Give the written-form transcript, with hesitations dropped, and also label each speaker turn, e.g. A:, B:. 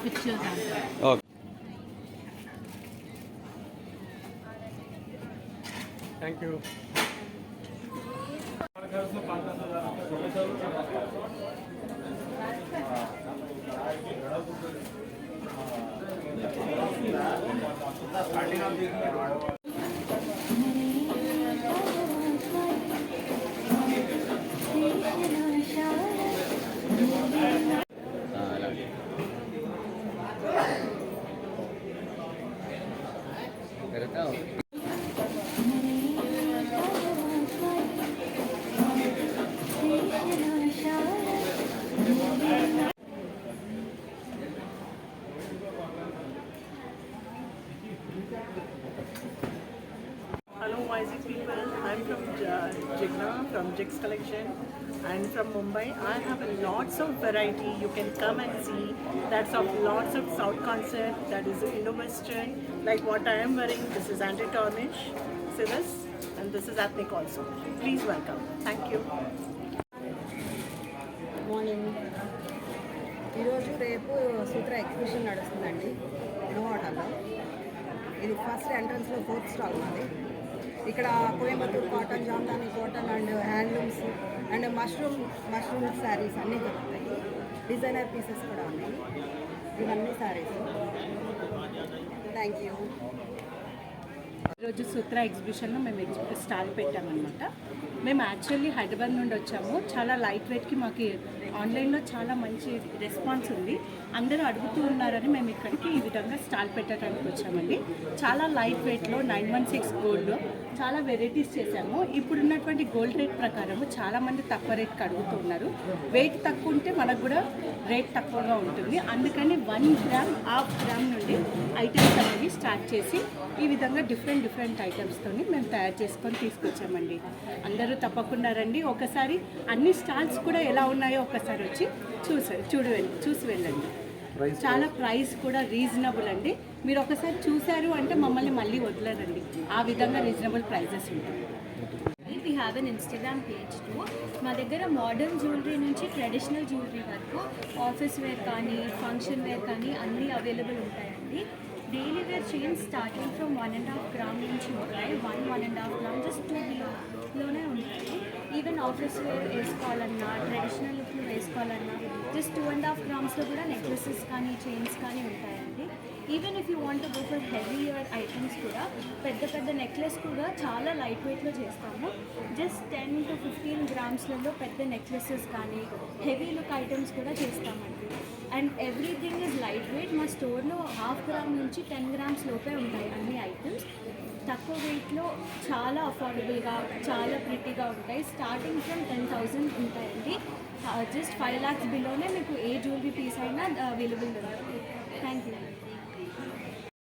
A: Pictures అంటారు.
B: Okay, thank you.
C: Hello YZ people, I'm from Jigna from Jigs Collection and from Mumbai. I have a lots of variety you can come and see. That's of lots of South concept, that is Indo-Western, like what I am wearing. This is anti-tarnish, see this, and this is ethnic also. Please welcome. Thank you.
D: Morning ఈరోజు రేపు సూత్ర exhibition నడుస్తుందండి ఇన్నోవాటల్లో. ఇది first ఎంట్రన్స్లో 4th stall మాది. ఇక్కడ Coimbatore cotton, Jamdani cotton and handlooms and mushroom saris అన్నీ దొరుకుతాయి. Designer pieces కూడా ఉన్నాయి. ఇవన్నీ శారీస్. Thank you.
A: ఈరోజు సూత్ర ఎగ్జిబిషన్లో మేము స్టాల్ పెట్టామన్నమాట. మేము యాక్చువల్లీ హైదరాబాద్ నుండి వచ్చాము. చాలా లైట్ వెయిట్కి మాకు ఆన్లైన్లో చాలా మంచి రెస్పాన్స్ ఉంది. అందరూ అడుగుతూ ఉన్నారని మేము ఇక్కడికి ఈ విధంగా స్టాల్ పెట్టడానికి వచ్చామండి. చాలా లైట్ వెయిట్లో 916 గోల్డ్లో చాలా వెరైటీస్ చేశాము. ఇప్పుడున్నటువంటి గోల్డ్ రేట్ ప్రకారము చాలామంది తక్కువ రేట్కి అడుగుతూ ఉన్నారు. వెయిట్ తక్కువ ఉంటే మనకు కూడా రేట్ తక్కువగా ఉంటుంది. అందుకని 1 గ్రామ్, హాఫ్ గ్రామ్ నుండి ఐటమ్స్ అనేవి స్టార్ట్ చేసి ఈ విధంగా డిఫరెంట్ ఐటమ్స్తో మేము తయారు చేసుకొని తీసుకొచ్చామండి. అందరూ తప్పకుండా రండి. ఒకసారి అన్ని స్టాల్స్ కూడా ఎలా ఉన్నాయో ఒకసారి వచ్చి చూసి వెళ్ళండి. చాలా ప్రైస్ కూడా రీజనబుల్ అండి. మీరు ఒకసారి చూశారు అంటే మమ్మల్ని మళ్ళీ వదలరండి. ఆ విధంగా రీజనబుల్ ప్రైజెస్ ఉంటాయి.
E: We have an Instagram page too. మా దగ్గర మోడర్న్ జ్యువెలరీ నుంచి ట్రెడిషనల్ జ్యువెలరీ వరకు ఆఫీస్ వేర్ కానీ ఫంక్షన్ వేర్ కానీ అన్నీ అవైలబుల్ ఉంటాయండి. Daily wear chains starting from 1.5 gram నుంచి ఉంటాయి. 1.5 గ్రామ్ జస్ట్ 2 బిలోనే ఉంటాయి. ఈవెన్ ఆఫీస్ వేర్ వేసుకోవాలన్నా, ట్రెడిషనల్ లుక్లు వేసుకోవాలన్నా జస్ట్ 2.5 గ్రామ్స్లో కూడా నెక్లెసెస్ కానీ చైన్స్ కానీ ఉంటాయండి. Even if you want go for heavier items కూడా పెద్ద నెక్లెస్ కూడా చాలా లైట్ వెయిట్లో చేస్తాము. జస్ట్ 10 to 15 గ్రామ్స్లలో పెద్ద నెక్లెసెస్ కానీ హెవీ లుక్ ఐటమ్స్ కూడా చేస్తామండి. And everything is light weight. మా స్టోర్లో 1/2 గ్రామ్ నుంచి 10 గ్రామ్స్ లోపే ఉంటాయి అన్ని ఐటమ్స్. తక్కువ వెయిట్లో చాలా అఫోర్డబుల్గా చాలా ప్రిటీగా ఉంటాయి. స్టార్టింగ్ ఫ్రమ్ 10,000 ఉంటాయండి. జస్ట్ 5 lakhs బిలోనే మీకు ఏ జ్యువెలరీ పీస్ అయినా అవైలబుల్ ఉంటుంది.